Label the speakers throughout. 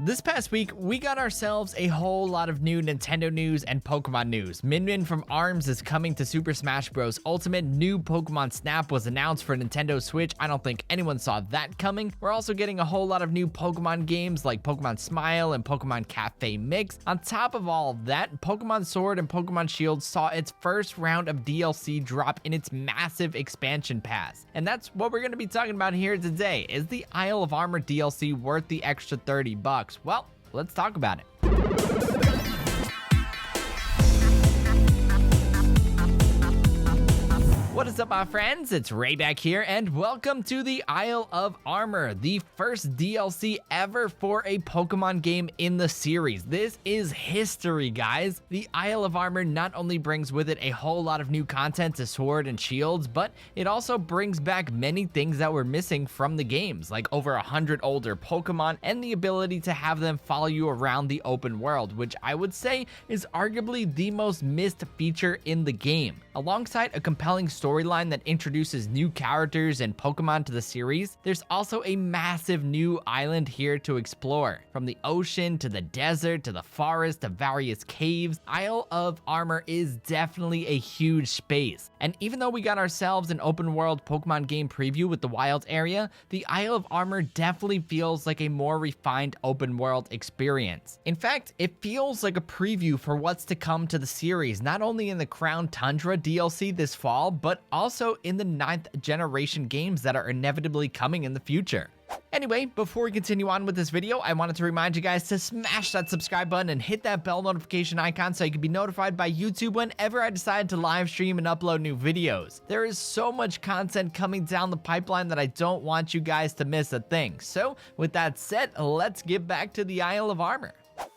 Speaker 1: This past week, we got ourselves a whole lot of new Nintendo news and Pokemon news. Min Min from ARMS is coming to Super Smash Bros. Ultimate. New Pokemon Snap was announced for Nintendo Switch. I don't think anyone saw that coming. We're also getting a whole lot of new Pokemon games like Pokemon Smile and Pokemon Cafe Mix. On top of all of that, Pokemon Sword and Pokemon Shield saw its first round of DLC drop in its massive expansion pass. And that's what we're going to be talking about here today. Is the Isle of Armor DLC worth the extra $30? Well, let's talk about it. What is up, my friends? It's Ray back here, and welcome to the Isle of Armor, the first DLC ever for a Pokemon game in the series. This is history, guys. The Isle of Armor not only brings with it a whole lot of new content to Sword and Shields, but it also brings back many things that were missing from the games, like over 100 older Pokemon and the ability to have them follow you around the open world, which I would say is arguably the most missed feature in the game. Alongside a compelling storyline that introduces new characters and Pokemon to the series, there's also a massive new island here to explore. From the ocean to the desert to the forest to various caves, Isle of Armor is definitely a huge space. And even though we got ourselves an open world Pokemon game preview with the wild area, the Isle of Armor definitely feels like a more refined open world experience. In fact, it feels like a preview for what's to come to the series, not only in the Crown Tundra DLC this fall, but also in the 9th generation games that are inevitably coming in the future. Anyway, before we continue on with this video, I wanted to remind you guys to smash that subscribe button and hit that bell notification icon so you can be notified by YouTube whenever I decide to live stream and upload new videos. There is so much content coming down the pipeline that I don't want you guys to miss a thing. So, with that said, let's get back to the Isle of Armor.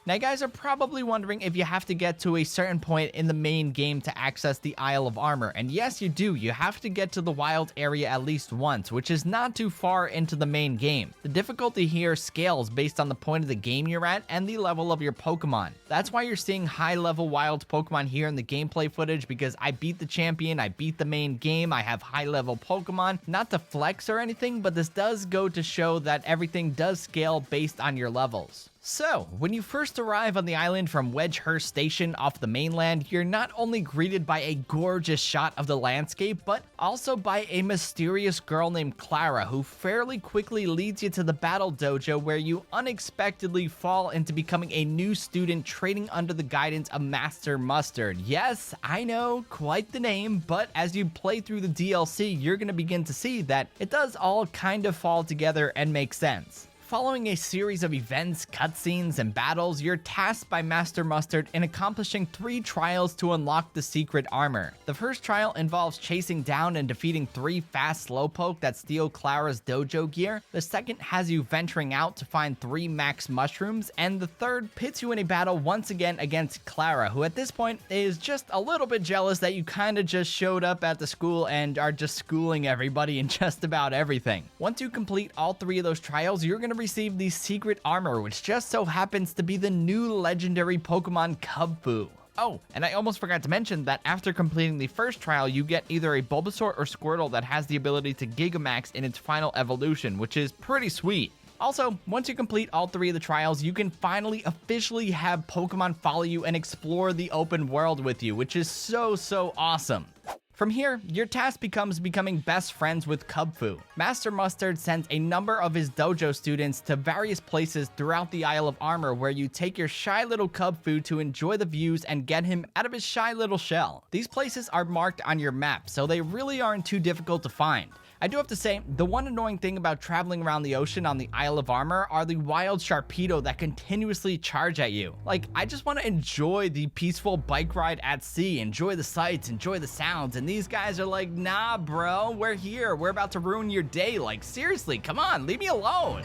Speaker 1: Now, you guys are probably wondering if you have to get to a certain point in the main game to access the Isle of Armor, and yes, you do. You have to get to the wild area at least once, which is not too far into the main game. The difficulty here scales based on the point of the game you're at and the level of your Pokemon. That's why you're seeing high-level wild Pokemon here in the gameplay footage, because I beat the champion, I beat the main game, I have high-level Pokemon. Not to flex or anything, but this does go to show that everything does scale based on your levels. So, when you first arrive on the island from Wedgehurst Station off the mainland, you're not only greeted by a gorgeous shot of the landscape, but also by a mysterious girl named Clara, who fairly quickly leads you to the battle dojo, where you unexpectedly fall into becoming a new student training under the guidance of Master Mustard. Yes, I know, quite the name, but as you play through the DLC, you're going to begin to see that it does all kind of fall together and make sense. Following a series of events, cutscenes, and battles, you're tasked by Master Mustard in accomplishing 3 trials to unlock the secret armor. The first trial involves chasing down and defeating 3 fast Slowpoke that steal Clara's dojo gear. The second has you venturing out to find 3 max mushrooms, and the third pits you in a battle once again against Clara, who at this point is just a little bit jealous that you kinda just showed up at the school and are just schooling everybody in just about everything. Once you complete all 3 of those trials, you're gonna receive the secret armor, which just so happens to be the new legendary Pokemon Kubfu. Oh, and I almost forgot to mention that after completing the first trial, you get either a Bulbasaur or Squirtle that has the ability to Gigantamax in its final evolution, which is pretty sweet. Also, once you complete all 3 of the trials, you can finally officially have Pokemon follow you and explore the open world with you, which is so awesome. From here, your task becomes becoming best friends with Kubfu. Master Mustard sends a number of his dojo students to various places throughout the Isle of Armor, where you take your shy little Kubfu to enjoy the views and get him out of his shy little shell. These places are marked on your map, so they really aren't too difficult to find. I do have to say, the one annoying thing about traveling around the ocean on the Isle of Armor are the wild Sharpedo that continuously charge at you. Like, I just want to enjoy the peaceful bike ride at sea, enjoy the sights, enjoy the sounds, and these guys are like, nah bro, we're here, we're about to ruin your day. Like, seriously, come on, leave me alone.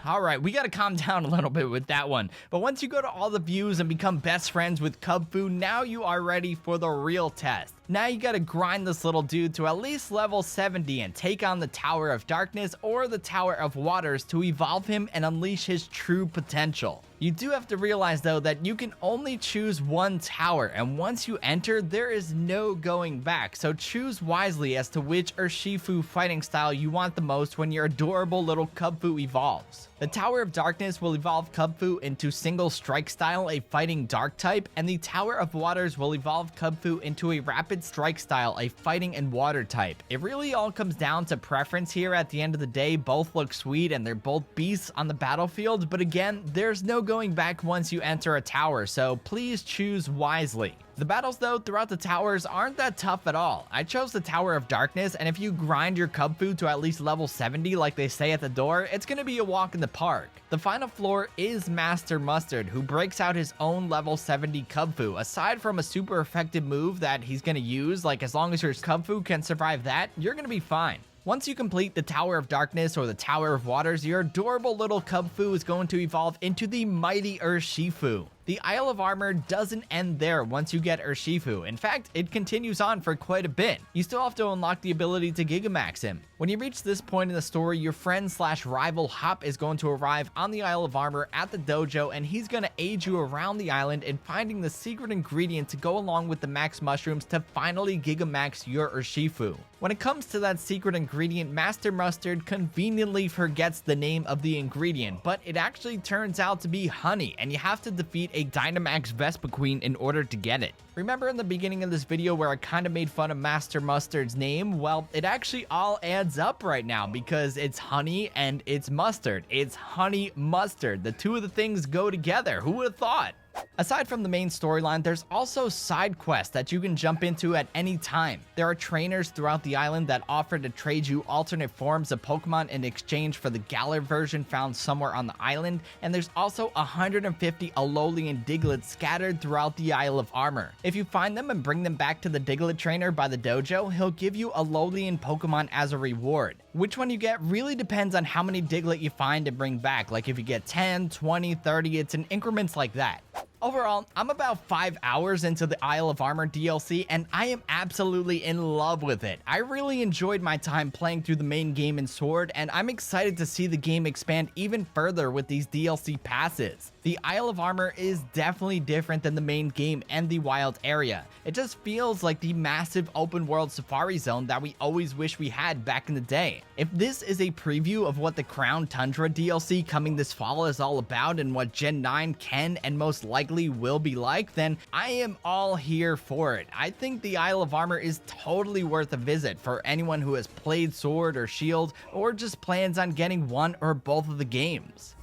Speaker 1: Alright, we gotta calm down a little bit with that one. But once you go to all the views and become best friends with Kubfu, now you are ready for the real test. Now you gotta grind this little dude to at least level 70 and take on the Tower of Darkness or the Tower of Waters to evolve him and unleash his true potential. You do have to realize though that you can only choose one tower, and once you enter, there is no going back, so choose wisely as to which Urshifu fighting style you want the most when your adorable little Kubfu evolves. The Tower of Darkness will evolve Kubfu into single strike style, a fighting dark type, and the Tower of Waters will evolve Kubfu into a rapid strike style, a fighting and water type. It really all comes down to preference here. At the end of the day, both look sweet and they're both beasts on the battlefield, but again, there's no going back once you enter a tower, so please choose wisely. The battles though throughout the towers aren't that tough at all. I chose the Tower of Darkness, and if you grind your Kubfu to at least level 70 like they say at the door, it's gonna be a walk in the park. The final floor is Master Mustard, who breaks out his own level 70 Kubfu. Aside from a super effective move that he's gonna use, like as long as your Kubfu can survive that, you're gonna be fine. Once you complete the Tower of Darkness or the Tower of Waters, your adorable little Kubfu is going to evolve into the mighty Urshifu. The Isle of Armor doesn't end there once you get Urshifu. In fact, it continues on for quite a bit. You still have to unlock the ability to Gigantamax him. When you reach this point in the story, your friend slash rival Hop is going to arrive on the Isle of Armor at the dojo, and he's going to aid you around the island in finding the secret ingredient to go along with the max mushrooms to finally Gigantamax your Urshifu. When it comes to that secret ingredient, Master Mustard conveniently forgets the name of the ingredient, but it actually turns out to be honey, and you have to defeat a Dynamax Vespa Queen in order to get it. Remember in the beginning of this video where I kind of made fun of Master Mustard's name? Well, it actually all adds up right now because it's honey and it's mustard. It's honey mustard. The two of the things go together. Who would have thought? Aside from the main storyline, there's also side quests that you can jump into at any time. There are trainers throughout the island that offer to trade you alternate forms of Pokemon in exchange for the Galar version found somewhere on the island, and there's also 150 Alolan Diglets scattered throughout the Isle of Armor. If you find them and bring them back to the Diglett trainer by the dojo, he'll give you Alolan Pokemon as a reward. Which one you get really depends on how many Diglett you find and bring back, like if you get 10, 20, 30, it's in increments like that. Overall, I'm about 5 hours into the Isle of Armor DLC, and I am absolutely in love with it. I really enjoyed my time playing through the main game in Sword, and I'm excited to see the game expand even further with these DLC passes. The Isle of Armor is definitely different than the main game and the wild area. It just feels like the massive open world safari zone that we always wish we had back in the day. If this is a preview of what the Crown Tundra DLC coming this fall is all about and what Gen 9 can and most likely will be like, then I am all here for it. I think the Isle of Armor is totally worth a visit for anyone who has played Sword or Shield or just plans on getting one or both of the games.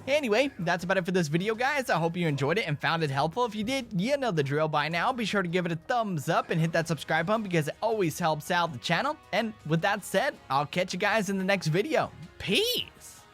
Speaker 1: Anyway, that's about it for this video, guys. I hope you enjoyed it and found it helpful. If you did, you know the drill by now. Be sure to give it a thumbs up and hit that subscribe button because it always helps out the channel. And with that said, I'll catch you guys in the next video. Peace!